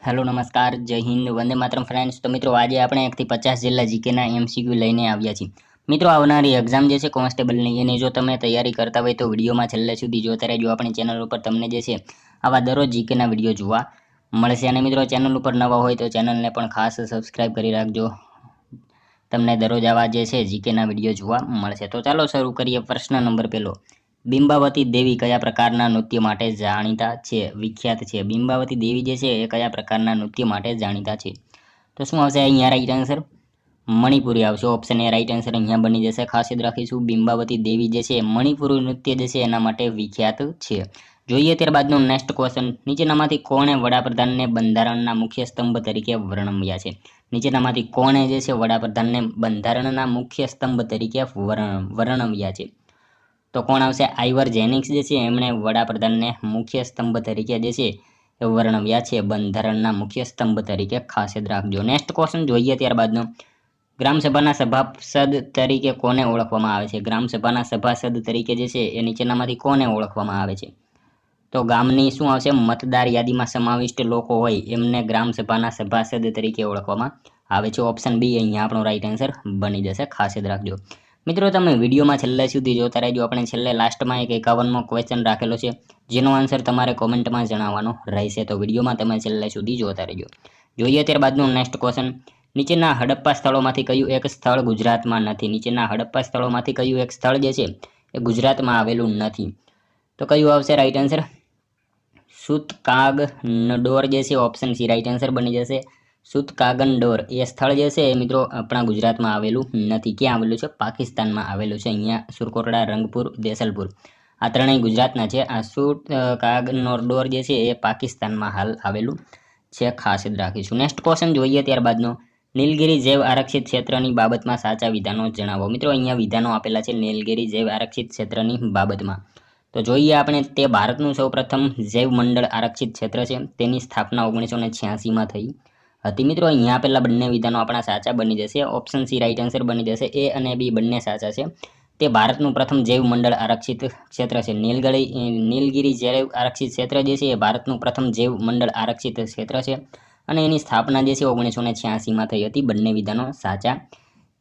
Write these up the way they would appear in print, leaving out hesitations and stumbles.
Hello નમસ્કાર જય Hind Vande Mataram friends. તો મિત્રો આજે આપણે 1 થી 50 જેટલા જીકેના એમસીક્યુ લઈને આવ્યા છીએ। મિત્રો આવનારી એક્ઝામ જે છે કોન્સ્ટેબલની એની જો તમે તૈયારી કરતા હોય તો વિડીયોમાં છેલ્લે સુધી જોતા રહેજો। આપણી ચેનલ ઉપર તમને જે છે આવા દરરોજ જીકેના વિડીયો જોવા મળશે। અને મિત્રો ચેનલ ઉપર નવા હોય તો ચેનલને પણ ખાસ સબસ્ક્રાઇબ કરી રાખજો, તમને દરરોજ આવા જે છે જીકેના વિડીયો જોવા મળશે। તો ચાલો શરૂ કરીએ। પ્રશ્ન નંબર પહેલો, બિંબાવતી દેવી કયા પ્રકારના નૃત્ય માટે જાણીતા છે, વિખ્યાત છે? બિંબાવતી દેવી જે છે એ કયા પ્રકારના નૃત્ય માટે જાણીતા છે? તો શું આવશે અહીંયા રાઈટ આન્સર? મણિપુરી આવશે। ઓપ્શન એ રાઈટ આન્સર અહીંયા બની જશે। ખાસ યાદ રાખીશું બિંબાવતી દેવી જે છે મણિપુરી નૃત્ય જે છે એના માટે વિખ્યાત છે। જોઈએ ત્યારબાદનો નેક્સ્ટ ક્વેશ્ચન, નીચેનામાંથી કોણે વડાપ્રધાનને બંધારણના મુખ્ય સ્તંભ તરીકે વર્ણવ્યા છે? નીચેનામાંથી કોણે જે છે વડાપ્રધાનને બંધારણના મુખ્ય સ્તંભ તરીકે વર્ણવ્યા છે? તો કોણ આવશે? આઇવર જેનિક્સ જે છે એમણે વડાપ્રધાનને મુખ્ય સ્તંભ તરીકે જે છે એ વર્ણવ્યા છે બંધારણના મુખ્ય સ્તંભ તરીકે। ખાસ યાદ રાખજો। નેક્સ્ટ ક્વેશ્ચન જોઈએ ત્યારબાદનો, ગ્રામસભાના સભાસદ તરીકે કોને ઓળખવામાં આવે છે? ગ્રામસભાના સભાસદ તરીકે જે છે એ નીચેનામાંથી કોને ઓળખવામાં આવે છે? તો ગામની શું આવશે? મતદાર યાદીમાં સમાવિષ્ટ લોકો હોય એમને ગ્રામસભાના સભાસદ તરીકે ઓળખવામાં આવે છે। ઓપ્શન બી અહીંયા આપણો રાઈટ આન્સર બની જશે। ખાસ યાદ રાખજો। મિત્રો તમે વિડીયોમાં છેલ્લે સુધી જોતા રહેજો। આપણે છેલ્લે લાસ્ટમાં એક 51મો ક્વેશ્ચન રાખેલો છે જેનો આન્સર તમારે કોમેન્ટમાં જણાવવાનો રહેશે। તો વિડીયોમાં તમે છેલ્લે સુધી જોતા રહેજો। જોઈએ ત્યારબાદનું નેક્સ્ટ ક્વેશ્ચન, નીચેના હડપ્પા સ્થળોમાંથી કયું એક સ્થળ ગુજરાતમાં નથી? નીચેના હડપ્પા સ્થળોમાંથી કયું એક સ્થળ જે છે એ ગુજરાતમાં આવેલું નથી? તો કયું આવશે રાઈટ આન્સર? સૂતકાગનડોર જે છે ઓપ્શન સી રાઈટ આન્સર બની જશે। સૂતકાગનડોર એ સ્થળ જે છે એ મિત્રો આપણા ગુજરાતમાં આવેલું નથી। ક્યાં આવેલું છે? પાકિસ્તાનમાં આવેલું છે। અહીંયા સુરકોટડા, રંગપુર, દેસલપુર આ ત્રણેય ગુજરાતના છે। આ સૂતકાગનડોર જે છે એ પાકિસ્તાનમાં હાલ આવેલું છે। ખાસ યાદ રાખીશું। નેક્સ્ટ ક્વેશ્ચન જોઈએ ત્યારબાદનો, નીલગિરી જૈવ આરક્ષિત ક્ષેત્રની બાબતમાં સાચા વિધાનો જણાવો। મિત્રો અહીંયા વિધાનો આપેલા છે નીલગિરી જૈવ આરક્ષિત ક્ષેત્રની બાબતમાં। તો જોઈએ આપણે, તે ભારતનું સૌપ્રથમ જૈવ મંડળ આરક્ષિત ક્ષેત્ર છે। તેની સ્થાપના 1986માં થઈ હતી। મિત્રો અહીંયા આપેલા બંને વિધાનો આપણા સાચા બની જશે। ઓપ્શન સી રાઈટ આન્સર બની જશે। એ અને બી બંને સાચા છે। તે ભારતનું પ્રથમ જૈવ મંડળ આરક્ષિત ક્ષેત્ર છે। નીલગિરી જૈવ આરક્ષિત ક્ષેત્ર જે છે એ ભારતનું પ્રથમ જૈવ મંડળ આરક્ષિત ક્ષેત્ર છે અને એની સ્થાપના જે છે 1986માં થઈ હતી। બંને વિધાનો સાચા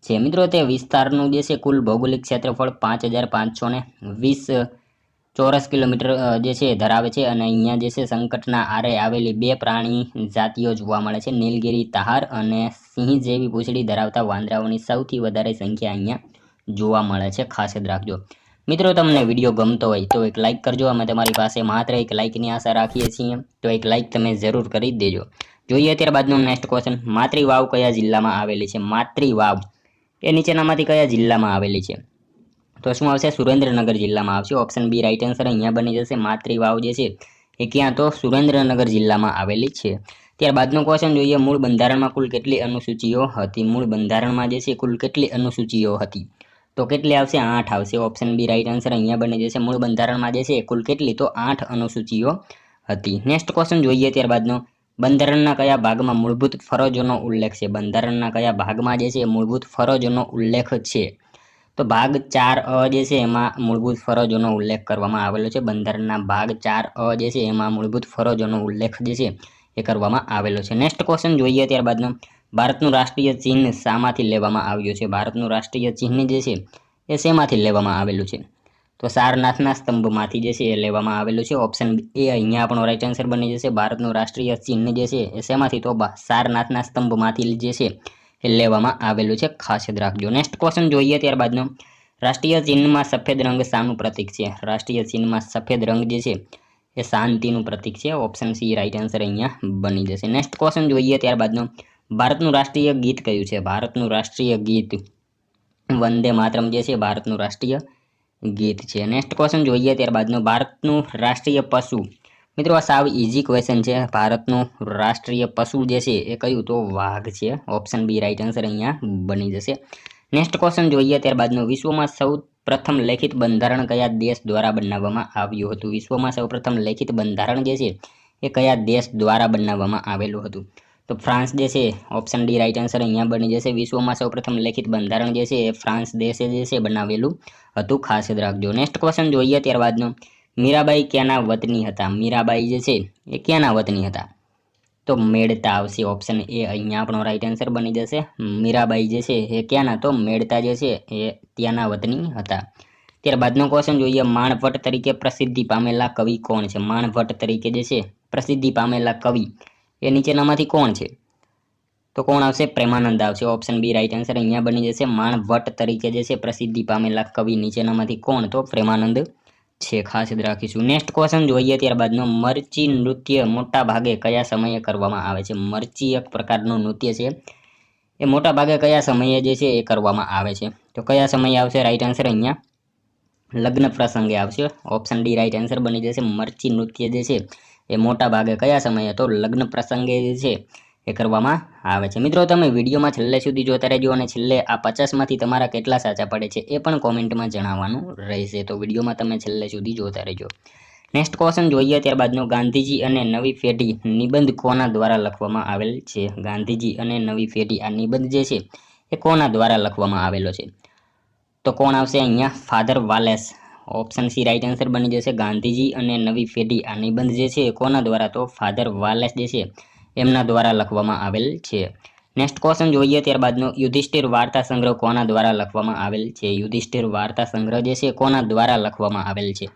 છે। મિત્રો તે વિસ્તારનું જે છે કુલ ભૌગોલિક ક્ષેત્રફળ 5520 ચોરસ કિલોમીટર જે છે ધરાવે છે અને અહીંયા જે છે સંકટના આરે આવેલી બે પ્રાણી જાતિઓ જોવા મળે છે, નીલગિરી તાહાર અને સિંહ જેવી પૂંછડી ધરાવતા વાંદરાઓની સૌથી વધારે સંખ્યા અહીંયા જોવા મળે છે। ખાસ યાદ રાખજો। મિત્રો તમને વિડીયો ગમતો હોય તો એક લાઇક કરજો। અમે તમારી પાસે માત્ર એક લાઇકની આશા રાખીએ છીએ, તો એક લાઇક તમે જરૂર કરી દેજો। જોઈએ ત્યારબાદનું નેક્સ્ટ ક્વેશ્ચન, માતૃ વાવ કયા જિલ્લામાં આવેલી છે? માતૃ વાવ એ નીચેનામાંથી કયા જિલ્લામાં આવેલી છે? તો શું આવશે? સુરેન્દ્રનગર જિલ્લામાં આવશે। ઓપ્શન બી રાઈટ આન્સર અહીંયા બની જશે। માતૃ વાવ જે છે એ ક્યાં? તો સુરેન્દ્રનગર જિલ્લામાં આવેલી છે। ત્યારબાદનો ક્વેશ્ચન જોઈએ, મૂળ બંધારણમાં કુલ કેટલી અનુસૂચિઓ હતી? મૂળ બંધારણમાં જે છે કુલ કેટલી અનુસૂચિઓ હતી? તો કેટલી આવશે? 8 આવશે। ઓપ્શન બી રાઈટ આન્સર અહીંયા બની જશે। મૂળ બંધારણમાં જે છે કુલ કેટલી? તો 8 અનુસૂચિઓ હતી। નેક્સ્ટ ક્વેશ્ચન જોઈએ ત્યારબાદનો, બંધારણના કયા ભાગમાં મૂળભૂત ફરજોનો ઉલ્લેખ છે? બંધારણના કયા ભાગમાં જે છે મૂળભૂત ફરજોનો ઉલ્લેખ છે? તો ભાગ 4 જે છે એમાં મૂળભૂત ફરજોનો ઉલ્લેખ કરવામાં આવેલો છે। બંધારણના ભાગ 4 જે છે એમાં મૂળભૂત ફરજોનો ઉલ્લેખ જે છે એ કરવામાં આવેલો છે। નેક્સ્ટ ક્વેશ્ચન જોઈએ ત્યારબાદનો, ભારતનું રાષ્ટ્રીય ચિહ્ન શામાંથી લેવામાં આવ્યું છે? ભારતનું રાષ્ટ્રીય ચિહ્ન જે છે એ શેમાંથી લેવામાં આવેલું છે? તો સારનાથના સ્તંભમાંથી જે છે એ લેવામાં આવેલું છે। ઓપ્શન એ અહીંયા આપણો રાઈટ આન્સર બની જશે। ભારતનું રાષ્ટ્રીય ચિહ્ન જે છે એ શેમાંથી? તો સારનાથના સ્તંભમાંથી જે છે એ લેવામાં આવેલું છે। ખાસ યાદ રાખજો। નેક્સ્ટ ક્વેશ્ચન જોઈએ ત્યારબાદનો, રાષ્ટ્રીય ચિહ્નમાં સફેદ રંગ શાનું પ્રતીક છે? રાષ્ટ્રીય ચિહ્નમાં સફેદ રંગ જે છે એ શાંતિનું પ્રતીક છે। ઓપ્શન સી રાઈટ આન્સર અહીંયા બની જશે। નેક્સ્ટ ક્વેશ્ચન જોઈએ ત્યારબાદનો, ભારતનું રાષ્ટ્રીય ગીત કયું છે? ભારતનું રાષ્ટ્રીય ગીત વંદે માતરમ જે છે ભારતનું રાષ્ટ્રીય ગીત છે। નેક્સ્ટ ક્વેશ્ચન જોઈએ ત્યારબાદનો, ભારતનું રાષ્ટ્રીય પશુ? મિત્રો આ સાવ ઇઝી ક્વેશ્ચન છે। ભારતનું રાષ્ટ્રીય પશુ જે છે એ કયું? તો વાઘ છે। ઓપ્શન બી રાઈટ આન્સર અહીંયા બની જશે। નેક્સ્ટ ક્વેશ્ચન જોઈએ ત્યારબાદનો, વિશ્વમાં સૌ પ્રથમ લેખિત બંધારણ કયા દેશ દ્વારા બનાવવામાં આવ્યું હતું? વિશ્વમાં સૌપ્રથમ લેખિત બંધારણ જે છે એ કયા દેશ દ્વારા બનાવવામાં આવેલું હતું? તો ફ્રાન્સ જે છે। ઓપ્શન ડી રાઈટ આન્સર અહીંયા બની જશે। વિશ્વમાં સૌપ્રથમ લેખિત બંધારણ જે છે એ ફ્રાન્સ દેશે જે છે બનાવેલું હતું। ખાસ યાદ રાખજો। નેક્સ્ટ ક્વેશ્ચન જોઈએ ત્યારબાદનો, મીરાબાઈ ક્યાંના વતની હતા? મીરાબાઈ જે છે એ ક્યાંના વતની હતા? તો મેડતા આવશે, ઓપ્શન એ અહીંયા આપણો રાઈટ આન્સર બની જશે. મીરાબાઈ જે છે એ ક્યાંના, તો મેડતા જે છે એ ત્યાંના વતની હતા. ત્યારબાદનો ક્વેશ્ચન જોઈએ, માણભટ્ટ તરીકે પ્રસિદ્ધિ પામેલા કવિ કોણ છે? માણભટ્ટ તરીકે જે છે પ્રસિદ્ધિ પામેલા કવિ એ નીચેનામાંથી કોણ છે? તો કોણ આવશે? પ્રેમાનંદ આવશે. ઓપ્શન બી રાઈટ આન્સર અહીંયા બની જશે. માણભટ્ટ તરીકે જે છે પ્રસિદ્ધિ પામેલા કવિ નીચેનામાંથી કોણ? તો પ્રેમાનંદ છે. ખાસ યાદ રાખીશું. નેક્સ્ટ ક્વેશ્ચન જોઈએ ત્યારબાદનો, મરચી નૃત્ય મોટા ભાગે કયા સમયે કરવામાં આવે છે? મરચી એક પ્રકારનું નૃત્ય છે, એ મોટા ભાગે કયા સમયે જે છે એ કરવામાં આવે છે? તો કયા સમયે આવશે રાઈટ આન્સર અહીંયા? લગ્ન પ્રસંગે આવશે. ઓપ્શન ડી રાઈટ આન્સર બની જશે. મરચી નૃત્ય જે છે એ મોટા ભાગે કયા સમયે? તો લગ્ન પ્રસંગે જે છે એ કરવામાં આવે છે. મિત્રો તમે વિડીયોમાં છેલ્લે સુધી જોતા રહેજો અને છેલ્લે આ 50માંથી તમારા કેટલા સાચા પડે છે એ પણ કોમેન્ટમાં જણાવવાનું રહેશે. તો વિડીયોમાં તમે છેલ્લે સુધી જોતા રહેજો. નેક્સ્ટ ક્વેશ્ચન જોઈએ ત્યારબાદનો, ગાંધીજી અને નવી પેઢી નિબંધ કોના દ્વારા લખવામાં આવેલ છે? ગાંધીજી અને નવી પેઢી આ નિબંધ જે છે એ કોના દ્વારા લખવામાં આવેલો છે? તો કોણ આવશે અહીંયા? Father Wallace. Option C right answer બની જશે. ગાંધીજી અને નવી પેઢી આ નિબંધ જે છે કોના દ્વારા? તો ફાધર વાલેસ જે છે એમના દ્વારા લખવામાં આવેલ છે. નેક્સ્ટ ક્વેશ્ચન જોઈએ ત્યારબાદનો, યુધિષ્ઠિર વાર્તા સંગ્રહ કોના દ્વારા લખવામાં આવેલ છે? યુધિષ્ઠિર વાર્તા સંગ્રહ જે છે કોના દ્વારા લખવામાં આવેલ છે?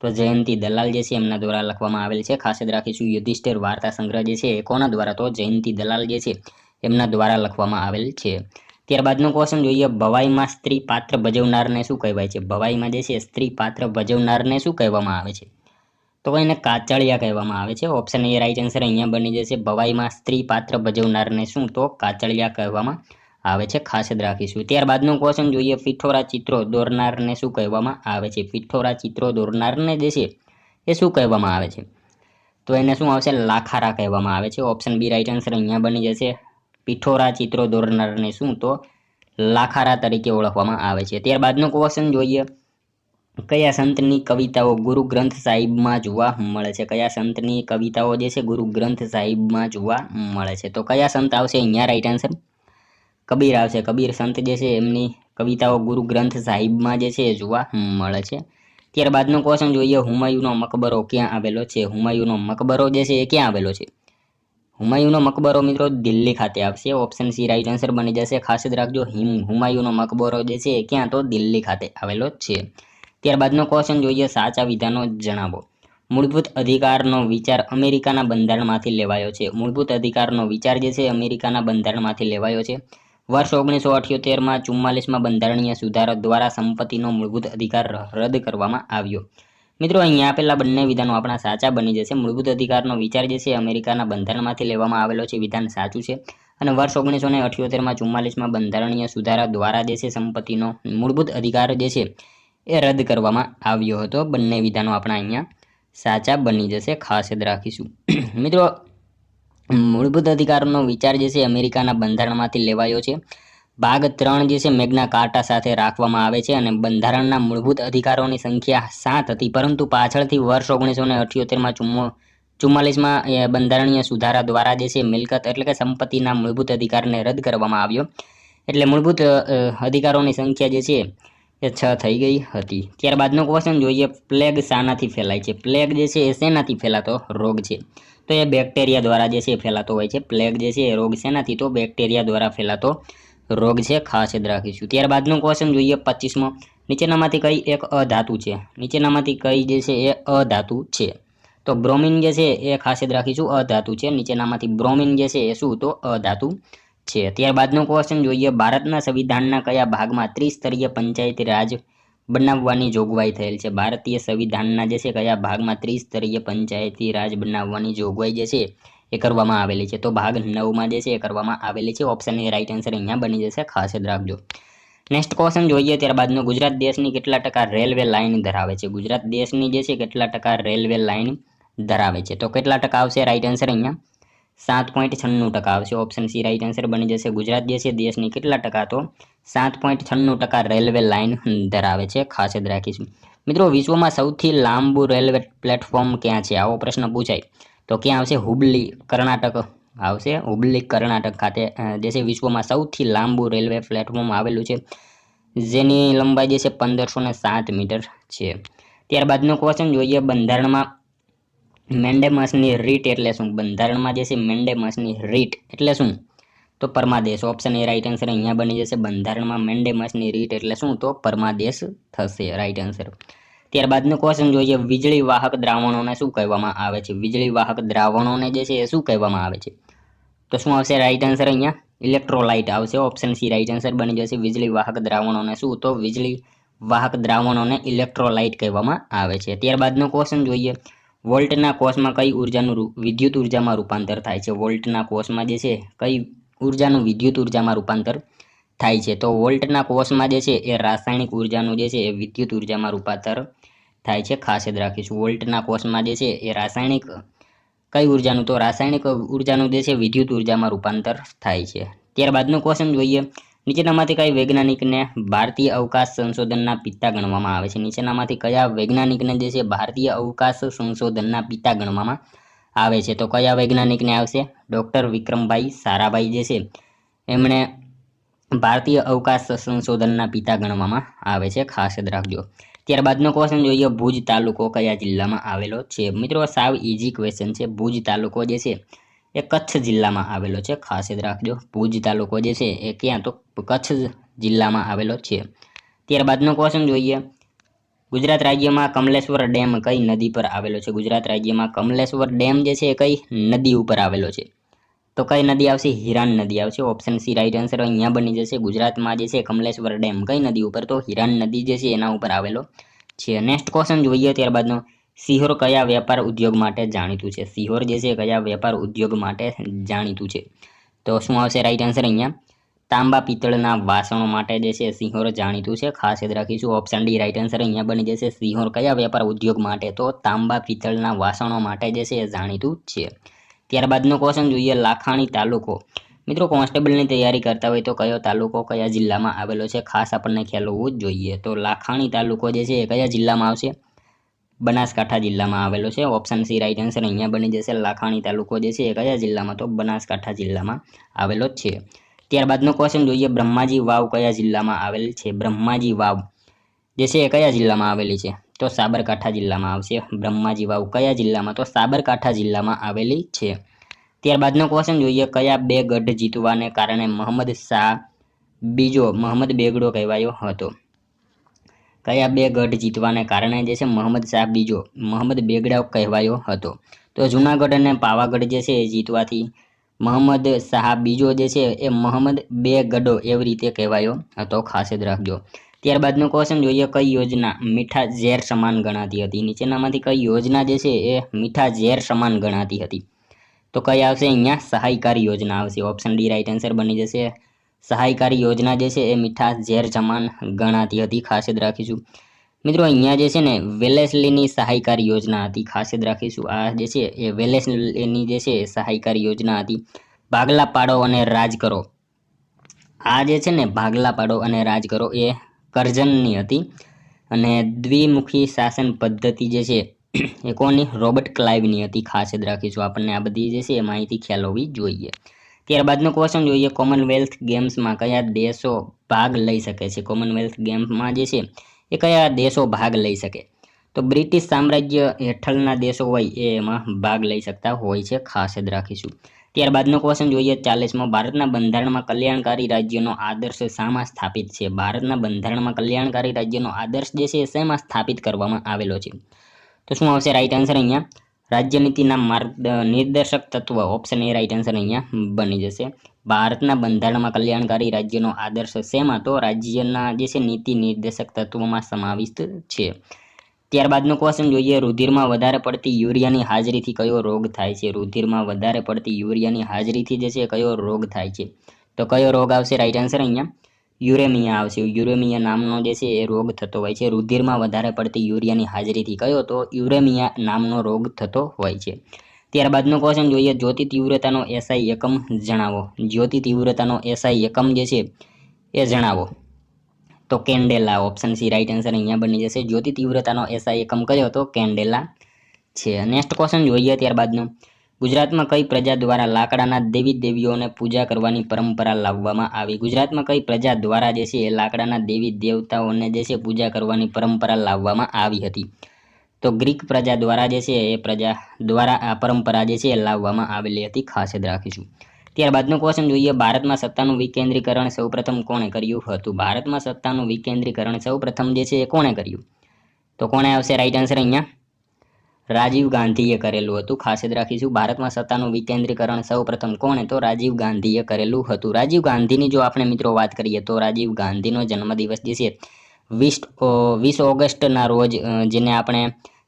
તો જયંતી દલાલ જે છે એમના દ્વારા લખવામાં આવેલ છે. ખાસ યાદ રાખીશું. યુધિષ્ઠિર વાર્તા સંગ્રહ જે છે એ કોના દ્વારા? તો જયંતી દલાલ જે છે એમના દ્વારા લખવામાં આવેલ છે. ત્યારબાદનો ક્વેશ્ચન જોઈએ, ભવાઈમાં સ્ત્રી પાત્ર ભજવનારને શું કહેવાય છે? ભવાઈમાં જે છે સ્ત્રી પાત્ર ભજવનારને શું કહેવામાં આવે છે? તો એને કાચળિયા કહેવામાં આવે છે. ઓપ્શન એ રાઈટ આન્સર અહીંયા બની જશે. ભવાઈમાં સ્ત્રી પાત્ર ભજવનારને શું? તો કાચળિયા કહેવામાં આવે છે. ખાસ યાદ રાખીશું. ત્યારબાદનો ક્વેશ્ચન જોઈએ, પિઠોરા ચિત્રો દોરનારને શું કહેવામાં આવે છે? પિઠોરા ચિત્રો દોરનારને જે છે એ શું કહેવામાં આવે છે? તો એને શું આવશે? લાખારા કહેવામાં આવે છે. ઓપ્શન બી રાઈટ આન્સર અહીંયા બની જશે. પિઠોરા ચિત્રો દોરનારને શું? તો લાખારા તરીકે ઓળખવામાં આવે છે. ત્યારબાદનો ક્વેશ્ચન જોઈએ, કયા સંતની કવિતાઓ ગુરુ ગ્રંથ સાહિબમાં જોવા મળે છે? કયા સંતની કવિતાઓ જે છે ગુરુ ગ્રંથ સાહિબમાં જોવા મળે છે? તો કયા સંત આવશે અહીંયા રાઈટ આન્સર? કબીર આવશે. કબીર સંત જે છે એમની કવિતાઓ ગુરુ ગ્રંથ સાહિબમાં જે છે એ જોવા મળે છે. ત્યારબાદનો ક્વેશ્ચન જોઈએ, હુમાયુનો મકબરો ક્યાં આવેલો છે? હુમાયુનો મકબરો જે છે એ ક્યાં આવેલો છે? હુમાયુનો મકબરો મિત્રો દિલ્હી ખાતે આવશે. ઓપ્શન સી રાઈટ આન્સર બની જશે. ખાસ યાદ રાખજો. હુમાયુનો મકબરો જે છે એ ક્યાં? તો દિલ્હી ખાતે આવેલો છે. ત્યારબાદનો ક્વેશ્ચન જોઈએ, સાચા વિધાનો જણાવો. મૂળભૂત અધિકારનો વિચાર અમેરિકાના બંધારણમાંથી લેવાયો છે. મૂળભૂત અધિકારનો વિચાર જે છે અમેરિકાના બંધારણમાંથી લેવાયો છે. વર્ષ 1978માં 44માં બંધારણીય સુધારા દ્વારા સંપત્તિનો મૂળભૂત અધિકાર રદ કરવામાં આવ્યો. મિત્રો અહીંયા આપેલા બંને વિધાનો આપણા સાચા બની જશે. મૂળભૂત અધિકારનો વિચાર જે છે અમેરિકાના બંધારણમાંથી લેવામાં આવેલો છે, વિધાન સાચું છે. અને વર્ષ 1978માં 44માં બંધારણીય સુધારા દ્વારા જે છે સંપત્તિનો મૂળભૂત અધિકાર જે છે એ રદ કરવામાં આવ્યો હતો. બંને વિધાનો આપણા અહીંયા સાચા બની જશે. ખાસ યાદ રાખીશું. મિત્રો મૂળભૂત અધિકારનો વિચાર જે છે અમેરિકાના બંધારણમાંથી લેવાયો છે. ભાગ 3 જે છે મેગ્ના કાર્ટા સાથે રાખવામાં આવે છે અને બંધારણના મૂળભૂત અધિકારોની સંખ્યા 7 હતી, પરંતુ પાછળથી વર્ષ 1978માં 44માં બંધારણીય સુધારા દ્વારા જે છે મિલકત એટલે કે સંપત્તિના મૂળભૂત અધિકારને રદ કરવામાં આવ્યો. એટલે મૂળભૂત અધિકારોની સંખ્યા જે છે એ 6 થઈ ગઈ હતી. ત્યારબાદનો ક્વેશ્ચન જોઈએ, પ્લેગ શાનાથી ફેલાય છે? પ્લેગ જે છે એ શેનાથી ફેલાતો રોગ છે? તો એ બેક્ટેરિયા દ્વારા જે છે ફેલાતો હોય છે. પ્લેગ જે છે એ રોગ શેનાથી? તો બેક્ટેરિયા દ્વારા ફેલાતો રોગ છે. ખાસ યાદ રાખીશું. ત્યારબાદનો ક્વેશ્ચન જોઈએ 25મો, નીચેનામાંથી કઈ એક અધાતુ છે? નીચેનામાંથી કઈ જે છે એ અધાતુ છે? તો બ્રોમિન જે છે એ ખાસ યાદ રાખીશું અધાતુ છે. નીચેનામાંથી બ્રોમિન જે છે એ શું? તો અધાતુ છે. ત્યારબાદનો ક્વેશ્ચન જોઈએ, ભારતના સંવિધાનના કયા ભાગમાં ત્રિસ્તરીય પંચાયતી રાજ બનાવવાની જોગવાઈ થયેલ છે? ભારતીય સંવિધાનના જે છે કયા ભાગમાં ત્રિસ્તરીય પંચાયતી રાજ બનાવવાની જોગવાઈ જે છે એ કરવામાં આવેલી છે? તો ભાગ 9માં જે છે એ કરવામાં આવેલી છે. ઓપ્શન એ રાઈટ આન્સર અહીંયા બની જશે. ખાસ યાદ રાખજો. નેક્સ્ટ ક્વેશ્ચન જોઈએ ત્યારબાદનો, ગુજરાત દેશની કેટલા ટકા રેલવે લાઇન ધરાવે છે? ગુજરાત દેશની જે છે કેટલા ટકા રેલવે લાઇન ધરાવે છે? તો કેટલા ટકા આવશે રાઈટ આન્સર અહીંયા? 7.96% આવશે. ઓપ્શન સી રાઈટ આન્સર બની જશે. ગુજરાત જે છે દેશની કેટલા ટકા? તો 7.96% રેલવે લાઇન ધરાવે છે. ખાસ યાદ રાખીશું. મિત્રો વિશ્વમાં સૌથી લાંબુ રેલવે પ્લેટફોર્મ ક્યાં છે? આવો પ્રશ્ન પૂછાય તો ક્યાં આવશે? હુબલી કર્ણાટક આવશે. હુબલી કર્ણાટક ખાતે જે છે વિશ્વમાં સૌથી લાંબુ રેલવે પ્લેટફોર્મ આવેલું છે, જેની લંબાઈ જે છે 1507 મીટર છે. ત્યારબાદનો ક્વેશ્ચન જોઈએ, બંધારણમાં મેન્ડેમસની રીટ એટલે શું? બંધારણમાં જે છે મેન્ડેમસની રીટ એટલે શું? તો પરમાદેશ. ઓપ્શન એ રાઈટ આન્સર અહીંયા બની જશે. બંધારણમાં મેન્ડેમસની રીટ એટલે શું? તો પરમાદેશ થશે રાઈટ આન્સર. ત્યારબાદનો ક્વેશ્ચન જોઈએ, વીજળી વાહક દ્રાવણોને શું કહેવામાં આવે છે? વીજળી વાહક દ્રાવણોને જે છે એ શું કહેવામાં આવે છે? તો શું આવશે રાઈટ આન્સર અહીંયા? ઇલેક્ટ્રોલાઇટ આવશે. ઓપ્શન સી રાઈટ આન્સર બની જશે. વીજળી વાહક દ્રાવણોને શું? તો વીજળી વાહક દ્રાવણોને ઇલેક્ટ્રોલાઇટ કહેવામાં આવે છે. ત્યારબાદનો ક્વેશ્ચન જોઈએ, વોલ્ટના કોષમાં કઈ ઉર્જાનું વિદ્યુત ઉર્જામાં રૂપાંતર થાય છે? વોલ્ટના કોષમાં જે છે કઈ ઉર્જાનું વિદ્યુત ઉર્જામાં રૂપાંતર થાય છે? તો વોલ્ટના કોષમાં જે છે એ રાસાયણિક ઉર્જાનું જે છે એ વિદ્યુત ઉર્જામાં રૂપાંતર થાય છે. ખાસ યાદ રાખીશું. વોલ્ટના કોષમાં જે છે એ રાસાયણિક કઈ ઉર્જાનું? તો રાસાયણિક ઉર્જાનું જે છે વિદ્યુત ઉર્જામાં રૂપાંતર થાય છે. ત્યારબાદનો ક્વેશ્ચન જોઈએ, નીચેનામાંથી કઈ વૈજ્ઞાનિકને ભારતીય અવકાશ સંશોધનના પિતા ગણવામાં આવે છે? નીચેનામાંથી કયા વૈજ્ઞાનિકને જે છે ભારતીય અવકાશ સંશોધનના પિતા ગણવામાં આવે છે? તો કયા વૈજ્ઞાનિકને આવશે? ડૉક્ટર વિક્રમભાઈ સારાભાઈ જે છે એમણે ભારતીય અવકાશ સંશોધનના પિતા ગણવામાં આવે છે. ખાસ યાદ રાખજો. ત્યારબાદનો ક્વેશ્ચન જોઈએ, ભુજ તાલુકો કયા જિલ્લામાં આવેલો છે? મિત્રો સાવ ઇઝી ક્વેશ્ચન છે. ભુજ તાલુકો જે છે એ કચ્છ જિલ્લામાં આવેલો છે. ખાસ યાદ રાખજો. ભુજ તાલુકો જે છે એ ક્યાં? તો કચ્છ જિલ્લામાં આવેલો છે. ત્યારબાદનો ક્વેશ્ચન જોઈએ, ગુજરાત રાજ્યમાં કમલેશ્વર ડેમ કઈ નદી પર આવેલો છે? ગુજરાત રાજ્યમાં કમલેશ્વર ડેમ જે છે એ કઈ નદી ઉપર આવેલો છે? તો કઈ નદી આવશે? હિરાન નદી આવશે. ઓપ્શન સી રાઈટ આન્સર અહીંયા બની જશે. ગુજરાતમાં જે છે કમલેશ્વર ડેમ કઈ નદી ઉપર? તો હિરાન નદી જે છે એના ઉપર આવેલો છે. નેક્સ્ટ ક્વેશ્ચન જોઈએ ત્યારબાદનો, સિહોર કયા વેપાર ઉદ્યોગ માટે જાણીતું છે? સિહોર જે છે કયા વેપાર ઉદ્યોગ માટે જાણીતું છે? તો શું આવશે રાઈટ આન્સર અહીંયા? તાંબા પિત્તળના વાસણો માટે જે છે સિહોર જાણીતું છે. ખાસ યાદ રાખીશું. ઓપ્શન ડી રાઈટ આન્સર અહીંયા બની જશે. સિહોર કયા વેપાર ઉદ્યોગ માટે? તો તાંબા પિત્તળના વાસણો માટે જે છે એ જાણીતું છે. ત્યારબાદનો ક્વેશ્ચન જોઈએ, લાખાણી તાલુકો. મિત્રો કોન્સ્ટેબલની તૈયારી કરતા હોય તો કયો તાલુકો કયા જિલ્લામાં આવેલો છે? ખાસ આપણને ખ્યાલ હોવું જ જોઈએ. તો લાખાણી તાલુકો જે છે એ કયા જિલ્લામાં આવશે? બનાસકાંઠા જિલ્લામાં આવેલો છે. ઓપ્શન સી રાઈટ આન્સર અહીંયા બની જશે. લાખાણી તાલુકો જે છે એ કયા જિલ્લામાં? તો બનાસકાંઠા જિલ્લામાં આવેલો છે. ત્યારબાદનો ક્વેશ્ચન જોઈએ, બ્રહ્માજી વાવ કયા જિલ્લામાં આવેલ છે? બ્રહ્માજી વાવ જે છે એ કયા જિલ્લામાં આવેલી છે? તો સાબરકાંઠા જિલ્લામાં આવશે. બ્રહ્માજી વાવ કયા જિલ્લામાં? તો સાબરકાંઠા જિલ્લામાં આવેલી છે. ત્યારબાદનો ક્વેશ્ચન જોઈએ, કયા બે ગઢ જીતવાને કારણે મોહમ્મદ શાહ બીજો મહંમદ બેગડો કહેવાયો હતો? કયા બે ગઢ જીતવાને કારણે જે છે મોહમ્મદ શાહ બીજો મહંમદ બેગડા કહેવાયો હતો? તો જૂનાગઢ અને પાવાગઢ જે છે એ જીતવાથી મોહમ્મદ શાહ બીજો જે છે એ મોહમ્મદ બેગડો એવી રીતે કહેવાયો હતો. ખાસ યાદ રાખજો. ત્યારબાદનો ક્વેશ્ચન જોઈએ, કઈ યોજના મીઠા ઝેર સમાન ગણાતી હતી? નીચેનામાંથી કઈ યોજના જે છે એ મીઠા ઝેર સમાન ગણાતી હતી? તો કઈ આવશે અહીંયા? સહાયકારી યોજના આવશે. ઓપ્શન ડી રાઈટ આન્સર બની જશે. સહાયકારી યોજના જે છે એ મીઠા ઝેર સમાન ગણાતી હતી. ખાસ યાદ રાખીશું. મિત્રો અહીંયા જે છે ને વેલેસ્લીની સહાયકારી યોજના હતી. ખાસ યાદ રાખીશું. આ જે છે એ વેલેસ્લીની જે છે સહાયકારી યોજના હતી. ભાગલા પાડો અને રાજ કરો, આ જે છે ને ભાગલા પાડો અને રાજ કરો એ કરજણની હતી. અને દ્વિમુખી શાસન પદ્ધતિ જે છે એ કોની? રોબર્ટ ક્લાઇવની હતી. ખાસ યાદ રાખીશું. આપણને આ બધી જે છે એ માહિતી ખ્યાલ હોવી જોઈએ. ત્યારબાદનો ક્વેશ્ચન જોઈએ, કોમનવેલ્થ ગેમ્સમાં કયા દેશો ભાગ લઈ શકે છે? કોમનવેલ્થ ગેમ્સમાં જે છે એ કયા દેશો ભાગ લઈ શકે? તો બ્રિટિશ સામ્રાજ્ય હેઠળના દેશો હોય એ એમાં ભાગ લઈ શકતા હોય છે. ખાસ યાદ રાખીશું. ત્યારબાદનો ક્વેશ્ચન જોઈએ, 40મો, ભારતના બંધારણમાં કલ્યાણકારી રાજ્યનો આદર્શ શામાં સ્થાપિત છે? ભારતના બંધારણમાં કલ્યાણકારી રાજ્યનો આદર્શ જે છે એ શેમાં સ્થાપિત કરવામાં આવેલો છે? તો શું આવશે રાઈટ આન્સર અહીંયા? રાજ્યનીતિના નિર્દેશક તત્વ. ઓપ્શન એ રાઈટ આન્સર અહીંયા બની જશે. ભારતના બંધારણમાં કલ્યાણકારી રાજ્યનો આદર્શ શેમાં? તો રાજ્યના જે છે નીતિ નિર્દેશક તત્વોમાં સમાવિષ્ટ છે. ત્યારબાદનો ક્વેશ્ચન જોઈએ, રુધિરમાં વધારે પડતી યુરિયાની હાજરીથી કયો રોગ થાય છે? રુધિરમાં વધારે પડતી યુરિયાની હાજરીથી જે છે કયો રોગ થાય છે? તો કયો રોગ આવશે રાઈટ આન્સર અહીંયા? યુરેમિયા આવશે. યુરેમિયા નામનો જે છે એ રોગ થતો હોય છે રુધિરમાં વધારે પડતી યુરિયાની હાજરીથી. કયો? તો યુરેમિયા નામનો રોગ થતો હોય છે. ત્યારબાદનો ક્વેશ્ચન જોઈએ, જ્યોતિ તીવ્રતાનો એસઆઈ એકમ જણાવો. જ્યોતિ તીવ્રતાનો એસઆઈ એકમ જે છે એ જણાવો. તો candela. Option C right answer અહીંયા બની જશે. જ્યોતિ તીવ્રતાનો એસઆઈ એકમ કયો? તો કેન્ડેલા છે. નેક્સ્ટ ક્વેશ્ચન જોઈએ ત્યારબાદનો, ગુજરાતમાં કઈ પ્રજા દ્વારા લાકડાના દેવી દેવીઓને પૂજા કરવાની પરંપરા લાવવામાં આવી? ગુજરાતમાં કઈ પ્રજા દ્વારા જે છે લાકડાના દેવી દેવતાઓને જે છે પૂજા કરવાની પરંપરા લાવવામાં આવી હતી? તો ગ્રીક પ્રજા દ્વારા જે છે એ પ્રજા દ્વારા આ પરંપરા જે છે એ લાવવામાં આવેલી હતી, ખાસ યાદ રાખીશું। ત્યારબાદનો ક્વેશ્ચન જોઈએ, ભારતમાં સત્તાનું વિકેન્દ્રીકરણ સૌપ્રથમ કોણે કર્યું હતું? ભારતમાં સત્તાનું વિકેન્દ્રીકરણ સૌપ્રથમ જે છે એ કોણે કર્યું? તો કોણે આવશે રાઈટ આન્સર અહીંયા? રાજીવ ગાંધીએ કરેલું હતું, ખાસ યાદ રાખીશું। ભારતમાં સત્તાનું વિકેન્દ્રીકરણ સૌપ્રથમ કોણે? તો રાજીવ ગાંધીએ કરેલું હતું। રાજીવ ગાંધીની જો આપણે મિત્રો વાત કરીએ તો રાજીવ ગાંધીનો જન્મદિવસ જે છે 20 ઓગસ્ટના રોજ, જેને આપણે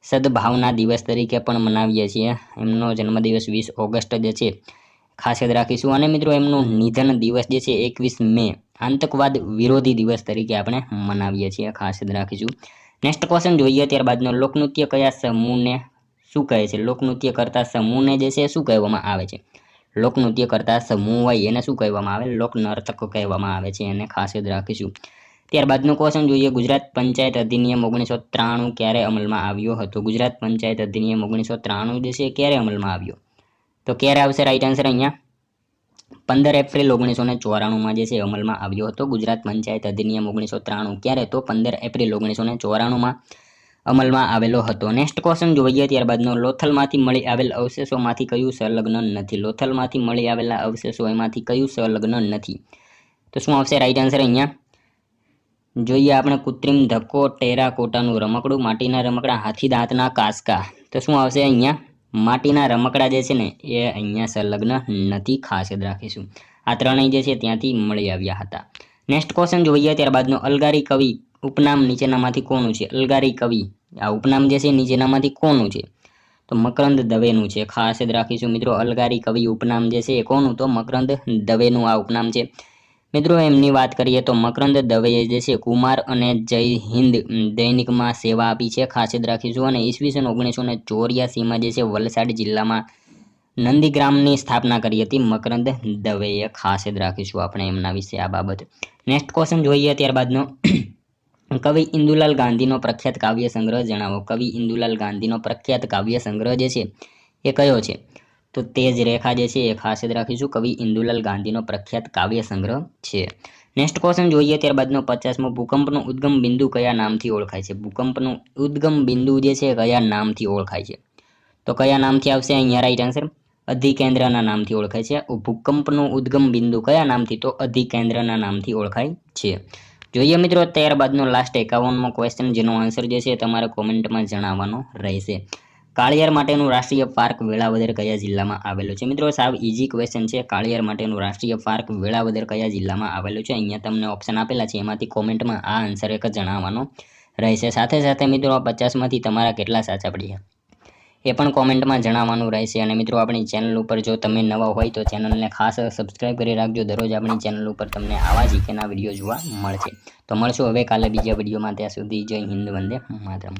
સદભાવના દિવસ તરીકે પણ મનાવીએ છીએ, એમનો જન્મદિવસ 20 ઓગસ્ટ જે છે ખાસ યાદ રાખીશું। અને મિત્રો એમનું નિધન દિવસ જે છે 21 મે આતંકવાદ વિરોધી દિવસ તરીકે આપણે મનાવીએ છીએ, ખાસ યાદ રાખીશું। નેક્સ્ટ ક્વેશ્ચન જોઈએ, ત્યારબાદનો લોકનૃત્ય કયા સમૂહને શું કહે છે? લોકનૃત્ય કરતા સમૂહને જે છે શું કહેવામાં આવે છે? લોકનૃત્ય કરતા સમૂહ હોય એને શું કહેવામાં આવે? લોકનર્તક કહેવામાં આવે છે, એને ખાસ યાદ રાખીશું। ત્યારબાદનો ક્વેશ્ચન જોઈએ, ગુજરાત પંચાયત અધિનિયમ 1993 ક્યારે અમલમાં આવ્યો હતો? ગુજરાત પંચાયત અધિનિયમ 1993 જે છે ક્યારે અમલમાં આવ્યો? તો ક્યારે આવશે રાઈટ આન્સર અહીંયા? 15 એપ્રિલ 1994માં જે છે અમલમાં આવ્યો હતો ગુજરાત પંચાયત અધિનિયમ 1993 ક્યારે? તો 15 એપ્રિલ 1994માં અમલમાં આવેલો હતો। નેક્સ્ટ ક્વેશ્ચન જોઈએ, ત્યારબાદનો લોથલમાંથી મળી આવેલ અવશેષોમાંથી કયું સંલગ્ન નથી? લોથલમાંથી મળી આવેલા અવશેષો એમાંથી કયું સંલગ્ન નથી? તો શું આવશે રાઈટ આન્સર અહીંયા? જોઈએ આપણે કૃત્રિમ ધક્કો, ટેરાકોટાનું રમકડું, માટીના રમકડા, હાથી દાંતના કાંસકા। તો શું આવશે અહીંયા? માટીના રમકડા જે છે ને એ અહીંયા સંલગ્ન નથી, ખાસ યાદ રાખીશું। આ ત્રણેય જે છે ત્યાંથી મળી આવ્યા હતા। નેક્સ્ટ ક્વેશ્ચન જોઈએ, ત્યારબાદનો અલગારી કવિ ઉપનામ નીચેનામાંથી કોનું છે? અલગારી કવિ આ ઉપનામ જે છે નીચેનામાંથી કોનું છે? તો મકરંદ દવેનું છે, ખાસ યાદ રાખીશું મિત્રો। અલગારી કવિ ઉપનામ જે છે એ કોનું? તો મકરંદ દવેનું આ ઉપનામ છે। મિત્રો એમની વાત કરીએ તો મકરંદ દવેએ જે છે કુમાર અને જય હિન્દ દૈનિકમાં સેવા આપી છે, ખાસ યાદ રાખીશું। અને ઈસવીસન 1984માં જે છે વલસાડ જિલ્લામાં નંદીગ્રામની સ્થાપના કરી હતી મકરંદ દવેએ, ખાસ યાદ રાખીશું આપણે એમના વિશે આ બાબત। નેક્સ્ટ ક્વેશ્ચન જોઈએ, ત્યારબાદનો કવિ ઇન્દુલાલ ગાંધીનો પ્રખ્યાત કાવ્ય સંગ્રહ જણાવો। કવિ ઇન્દુલાલ ગાંધીનો પ્રખ્યાત કાવ્ય સંગ્રહ જે છે એ કયો છે? તો તેજ રેખા જે છે એ ખાસ યાદ રાખીશું, કવિ ઇન્દુલાલ ગાંધીનો પ્રખ્યાત કાવ્ય સંગ્રહ છે। નેક્સ્ટ ક્વેશ્ચન જોઈએ, ત્યારબાદનો 50મો ભૂકંપનું ઉદ્ગમ બિંદુ કયા નામથી ઓળખાય છે? ભૂકંપનું ઉદ્ગમ બિંદુ જે છે કયા નામથી ઓળખાય છે? તો કયા નામથી આવશે અહીંયા રાઈટ આન્સર? અધિકેન્દ્રના નામથી ઓળખાય છે। ભૂકંપનું ઉદ્ગમ બિંદુ કયા નામથી? તો અધિકેન્દ્રના નામથી ઓળખાય છે। જોઈએ મિત્રો ત્યારબાદનો લાસ્ટ 51મો ક્વેશ્ચન, જેનો આન્સર જે છે તમારે કોમેન્ટમાં જણાવવાનો રહેશે। કાળિયાર માટેનું રાષ્ટ્રીય પાર્ક વેળાવદર કયા જિલ્લામાં આવેલું છે? મિત્રો સાવ ઈઝી ક્વેશ્ચન છે। કાળિયાર માટેનું રાષ્ટ્રીય પાર્ક વેળાવદર કયા જિલ્લામાં આવેલું છે? અહીંયા તમને ઓપ્શન આપેલા છે, એમાંથી કોમેન્ટમાં આ આન્સર એક જણાવવાનો રહેશે। સાથે સાથે મિત્રો 50માંથી તમારા કેટલા સાચા પડ્યા એ પણ કોમેન્ટમાં જણાવવાનું રહેશે। અને મિત્રો આપણી ચેનલ ઉપર જો તમે નવા હોય તો ચેનલને ખાસ સબસ્ક્રાઇબ કરી રાખજો। દરરોજ આપણી ચેનલ ઉપર તમને આવા જીકેના વિડીયો જોવા મળશે। તો મળશું હવે કાલે બીજા વિડીયોમાં, ત્યાં સુધી જય હિન્દ, વંદે માતરમ।